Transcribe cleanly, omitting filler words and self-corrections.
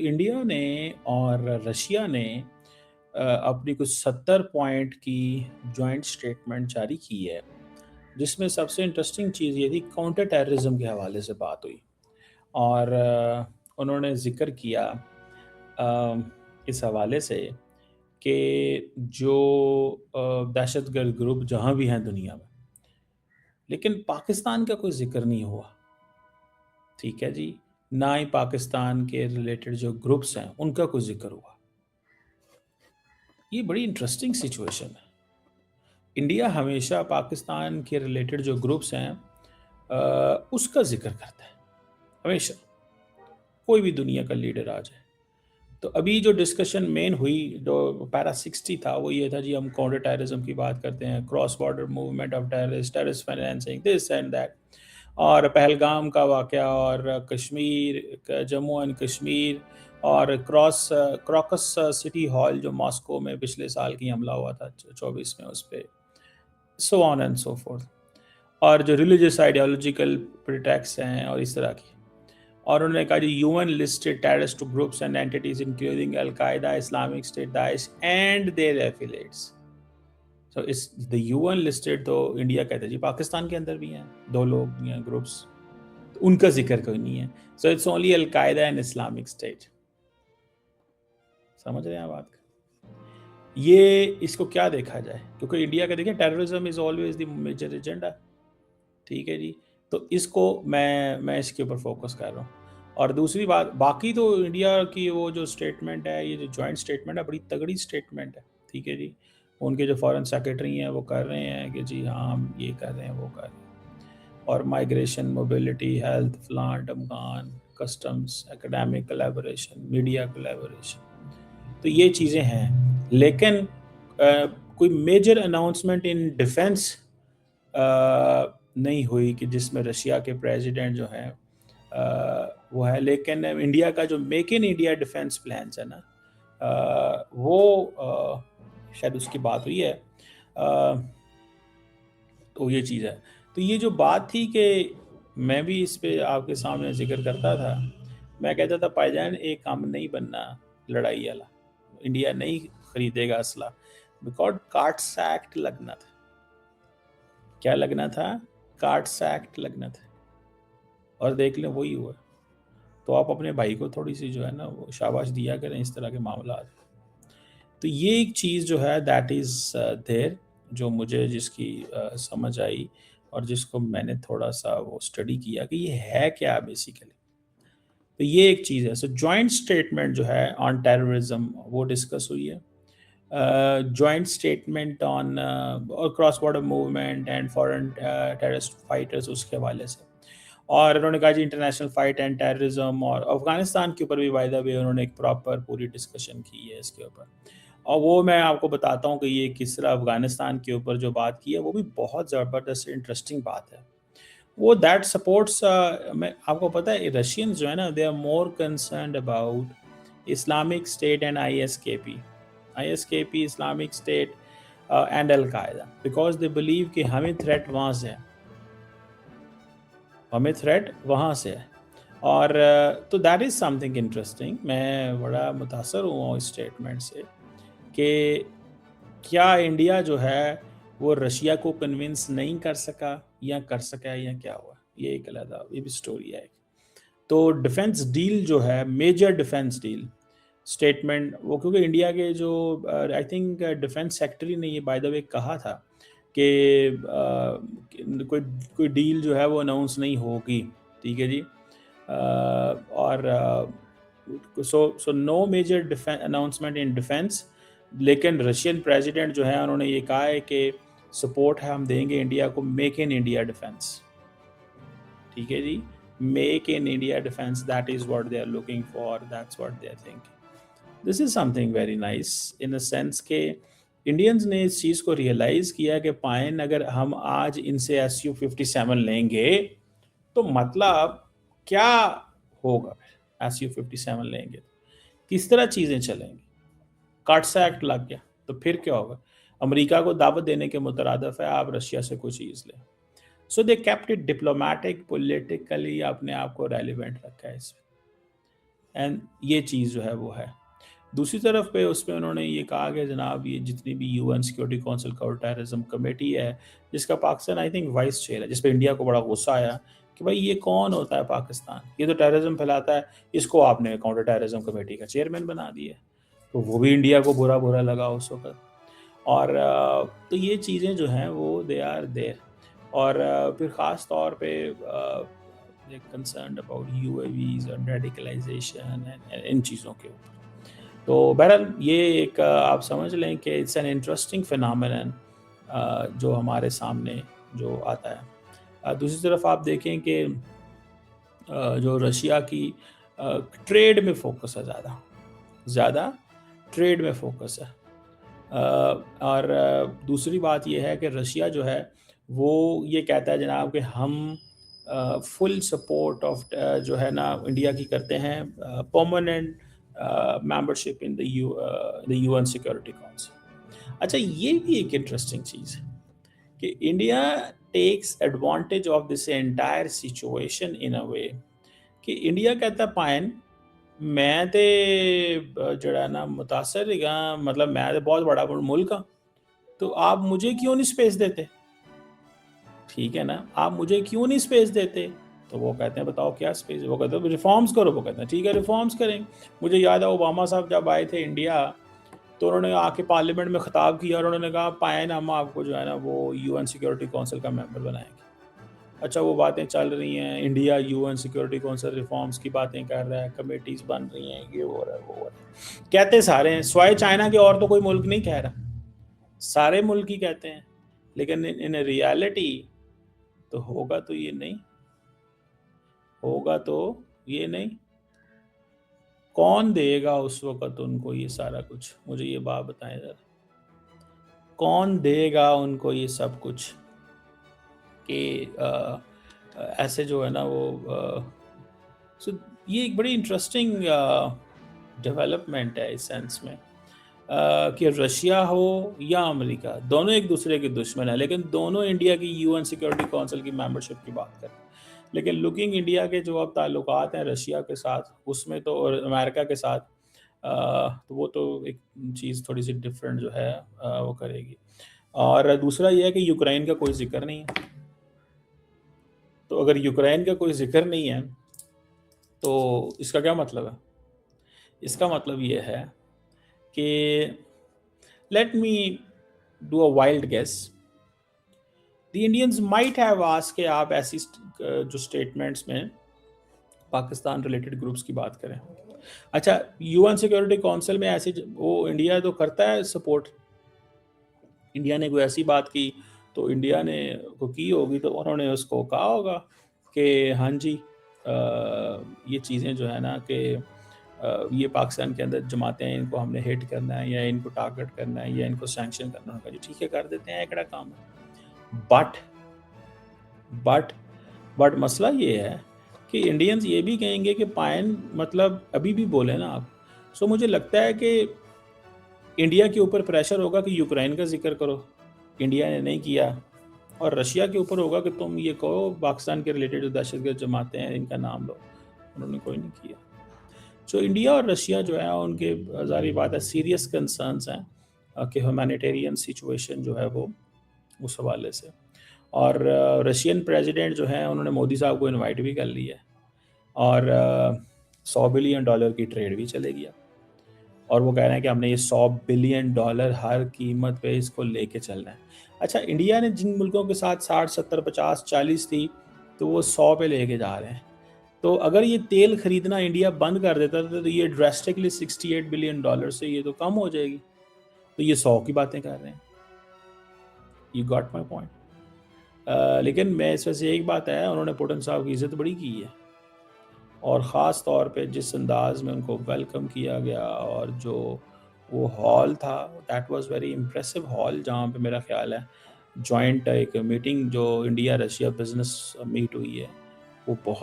India ने और Russia ने अपनी कुछ 70 पॉइंट की जॉइंट स्टेटमेंट जारी की है, जिसमें सबसे इंटरेस्टिंग चीज़ ये थी काउंटर टेररिज्म के हवाले से बात हुई और उन्होंने ज़िक्र किया इस हवाले से कि जो दहशतगर्द ग्रुप जहाँ भी हैं दुनिया में, लेकिन पाकिस्तान का कोई ज़िक्र नहीं हुआ, ठीक है जी? ना ही पाकिस्तान के रिलेटेड जो ग्रुप्स हैं, उनका कोई ज़िक्र हुआ। ये बड़ी इंटरेस्टिंग सिचुएशन है। इंडिया हमेशा पाकिस्तान के रिलेटेड जो ग्रुप्स हैं उसका ज़िक्र करता है, हमेशा, कोई भी दुनिया का लीडर आ जाए। तो अभी जो डिस्कशन मेन हुई, जो पैरा 60 था, वो ये था जी हम काउंटर टेररिज्म की बात करते हैं, cross border movement of terrorist, terrorist financing, this and that और पहलगाम का वाक़या और कश्मीर जम्मू एंड कश्मीर और क्रॉकस सिटी हॉल जो मॉस्को में पिछले साल की हमला हुआ था 24 में उस पे, so on and so fourth और जो रिलीजियस आइडियोलॉजिकल प्रिटेक्स्ट हैं और इस तरह की। और उन्होंने कहा जी UN listed terrorist groups and entities including Al-Qaeda, Islamic State, Daesh and their affiliates. So is the UN listed तो इंडिया कहते हैं जी पाकिस्तान के अंदर भी हैं 2 लोग या ग्रुप्स, तो उनका जिक्र कोई नहीं है। So it's only Al-Qaeda and Islamic State. समझ रहे हैं आप बात? ये इसको क्या देखा जाए, क्योंकि इंडिया का देखिए terrorism is always the major agenda, ठीक है जी। तो इसको मैं इसके ऊपर फोकस कर रहा हूँ। और दूसरी बात, बाकी तो इंडिया की वो जो स्टेटमेंट है, ये जो जॉइंट स्टेटमेंट है, बड़ी तगड़ी स्टेटमेंट है, ठीक है जी। उनके जो फॉरेन सेक्रेटरी हैं वो कर रहे हैं कि जी हाँ हम ये कर रहे हैं, वो कर रहे हैं। और माइग्रेशन, मोबिलिटी, हेल्थ, फलान ढमकान, customs, academic collaboration, media collaboration, तो ये चीज़ें हैं। लेकिन कोई मेजर अनाउंसमेंट इन डिफेंस नहीं हुई कि जिसमें रशिया के प्रेसिडेंट जो हैं वो है। लेकिन इंडिया का जो make in India defence plans है ना, वो शायद उसकी बात हुई है। तो ये चीज़ है। तो ये जो बात थी कि मैं भी इस पे आपके सामने ज़िक्र करता था, मैं कहता था भाईजान एक काम नहीं बनना लड़ाई वाला, इंडिया नहीं खरीदेगा असला, बिकॉज कार्ड्स एक्ट लगना था। क्या लगना था? कार्ड्स एक्ट लगना था, और देख लें वही हुआ। तो आप अपने भाई को थोड़ी सी जो है ना वो शाबाश दिया करें इस तरह के मामला। तो ये एक चीज़ जो है दैट इज़ देयर, जो मुझे जिसकी समझ आई और जिसको मैंने थोड़ा सा वो स्टडी किया कि ये है क्या बेसिकली। तो ये एक चीज़ है। सो जॉइंट स्टेटमेंट जो है ऑन टेररिज्म वो डिस्कस हुई है। जॉइंट स्टेटमेंट ऑन और cross border movement and foreign terrorist fighters उसके हवाले से। और उन्होंने कहा जी इंटरनेशनल फाइट एंड टेररिज्म और अफगानिस्तान के ऊपर भी बाय द वे उन्होंने एक प्रॉपर पूरी डिस्कशन की है इसके ऊपर। और वो मैं आपको बताता हूँ कि ये किस तरह अफगानिस्तान के ऊपर जो बात की है वो भी बहुत ज़बरदस्त इंटरेस्टिंग बात है। वो दैट सपोर्ट्स, मैं आपको पता है रशियंस जो है ना they are more concerned about Islamic State and ISKP Islamic State and al Qaeda, because they believe कि हमें थ्रेट वहाँ से है, हमें थ्रेट वहाँ से है। और तो दैट इज़ समथिंग इंटरेस्टिंग। मैं बड़ा मुतासर हुआ इस स्टेटमेंट से कि क्या इंडिया जो है वो रशिया को कन्विंस नहीं कर सका या कर सका या क्या हुआ, ये एक अलग ये भी स्टोरी है। तो डिफेंस डील जो है, मेजर डिफेंस डील स्टेटमेंट, वो क्योंकि इंडिया के जो आई थिंक डिफेंस सेक्रेटरी ने ये बाय द वे कहा था कि कोई कोई डील जो है वो अनाउंस नहीं होगी, ठीक है जी। और so no major announcement in defence. लेकिन रशियन प्रेसिडेंट जो है उन्होंने ये कहा है कि सपोर्ट है, हम देंगे इंडिया को मेक इन इंडिया डिफेंस, ठीक है जी। Make in India defence, that is what they are looking for, that's what they are thinking. This is something very nice in a sense के इंडियंस ने इस चीज़ को रियलाइज़ किया कि पाइन अगर हम आज इनसे SU-57 लेंगे तो मतलब क्या होगा। SU-57 लेंगे किस तरह चीज़ें चलेंगी। काटसा एक्ट लग गया तो फिर क्या होगा। अमेरिका को दावत देने के मुतरादफ है आप रशिया से कोई चीज़ लें। So they kept it diplomatic, politically अपने आप को रेलिवेंट रखा है इसमें। एंड ये चीज़ जो है वो है। दूसरी तरफ पे उसमें उन्होंने ये कहा कि जनाब ये जितनी भी UN Security council counter terrorism committee है, जिसका Pakistan I think vice chair है, जिस पे इंडिया को बड़ा गुस्सा आया कि भाई ये कौन होता है पाकिस्तान, ये तो टेररिज्म फैलाता है, इसको आपने काउंटर टेररिज्म कमेटी का चेयरमैन बना दिया। तो वो भी इंडिया को बुरा बुरा लगा उस वक्त। और तो ये चीज़ें जो हैं वो दे आर देयर। और फिर ख़ास तौर पे कंसर्न अबाउट यूएवीज और रेडिकलाइजेशन इन चीज़ों के ऊपर। तो बहरहाल ये एक आप समझ लें कि इट्स एन इंटरेस्टिंग फिनोमेनन जो हमारे सामने जो आता है। दूसरी तरफ आप देखें कि जो रशिया की ट्रेड में फोकस है, ज़्यादा ट्रेड में फोकस है। और दूसरी बात ये है कि रशिया जो है वो ये कहता है जनाब कि हम फुल सपोर्ट ऑफ जो है ना इंडिया की करते हैं permanent membership in the UN Security Council. अच्छा, ये भी एक इंटरेस्टिंग चीज़ है कि India takes advantage of this entire situation in a way कि इंडिया कहता है पायन मैं ते जड़ा ना मुतासर हैगा, मतलब मैं तो बहुत बड़ा मुल्क हाँ, तो आप मुझे क्यों नहीं स्पेस देते? ठीक है ना, आप मुझे क्यों नहीं स्पेस देते? तो वो कहते हैं बताओ क्या स्पेस है? वो कहते हैं रिफॉर्म्स करो। वो कहते हैं ठीक है रिफॉर्म्स करेंगे। मुझे याद है ओबामा साहब जब आए थे इंडिया, तो उन्होंने आके पार्लियामेंट में खिताब किया और उन्होंने कहा पायन हम आपको जो है ना वो यूएन सिक्योरिटी काउंसिल का मेंबर बनाएंगे। अच्छा, वो बातें चल रही हैं, India UN Security council reforms की बातें कर रहा है, कमेटीज बन रही हैं, ये हो रहा है वो हो रहा है, कहते सारे हैं, स्वाय चाइना के और तो कोई मुल्क नहीं कह रहा, सारे मुल्क ही कहते हैं। लेकिन इन रियलिटी तो होगा तो ये नहीं, होगा तो ये नहीं। कौन देगा उस वक्त उनको ये सारा कुछ? मुझे ये बात बताएं जरा, कौन देगा उनको ये सब कुछ कि ऐसे जो है ना वो सो ये एक बड़ी इंटरेस्टिंग डेवलपमेंट है इस सेंस में कि रशिया हो या अमेरिका, दोनों एक दूसरे के दुश्मन है, लेकिन दोनों इंडिया की यूएन सिक्योरिटी काउंसिल की मेंबरशिप की बात करें। लेकिन लुकिंग इंडिया के जो अब ताल्लुकात हैं रशिया के साथ, उसमें तो और अमेरिका के साथ तो वो तो एक चीज़ थोड़ी सी डिफरेंट जो है वो करेगी। और दूसरा ये है कि यूक्रेन का कोई जिक्र नहीं है। तो अगर यूक्रेन का कोई जिक्र नहीं है तो इसका क्या मतलब है? इसका मतलब ये है कि let me do a wild guess, the Indians might have asked कि आप ऐसी जो स्टेटमेंट्स में पाकिस्तान रिलेटेड ग्रुप्स की बात करें। अच्छा, यूएन सिक्योरिटी काउंसिल में ऐसी वो इंडिया तो करता है सपोर्ट, इंडिया ने कोई ऐसी बात की तो इंडिया ने को की होगी तो उन्होंने उसको कहा होगा कि हाँ जी ये चीज़ें जो है ना कि ये पाकिस्तान के अंदर जमातें हैं, इनको हमने हिट करना है या इनको टारगेट करना है या इनको सैंक्शन करना होगा, जी ठीक है कर देते हैं, एकड़ा काम है। बट बट मसला ये है कि इंडियंस ये भी कहेंगे कि पायन मतलब अभी भी बोले ना आप। सो मुझे लगता है कि इंडिया के ऊपर प्रेशर होगा कि यूक्रेन का जिक्र करो, इंडिया ने नहीं किया, और रशिया के ऊपर होगा कि तुम ये कहो पाकिस्तान के रिलेटेड जो दहशतगर्द जमातें हैं इनका नाम लो, उन्होंने कोई नहीं किया। सो इंडिया और रशिया जो है उनके ज़ाहिर बात है सीरियस कंसर्न्स हैं कि ह्यूमैनिटेरियन सिचुएशन जो है वो उस हवाले से। और रशियन प्रेसिडेंट जो है उन्होंने मोदी साहब को इनवाइट भी कर लिया है और $100 बिलियन की ट्रेड भी चले गया, और वो कह रहे हैं कि हमने ये $100 बिलियन हर कीमत पे इसको लेके चलना है। अच्छा, इंडिया ने जिन मुल्कों के साथ 60 70 50 40 थी तो वो 100 पे लेके जा रहे हैं। तो अगर ये तेल खरीदना इंडिया बंद कर देता तो ये ड्रेस्टिकली $68 बिलियन से ये तो कम हो जाएगी। तो ये 100 की बातें कर रहे हैं। You got my point. लेकिन मैं इस वजह से एक बात है, उन्होंने पुतिन साहब की इज़्ज़त बड़ी की है, और ख़ास तौर पे जिस अंदाज में उनको वेलकम किया गया और जो वो हॉल था that was very impressive hall, जहाँ पे मेरा ख्याल है जॉइंट एक मीटिंग जो इंडिया रशिया बिजनेस मीट हुई है वो बहुत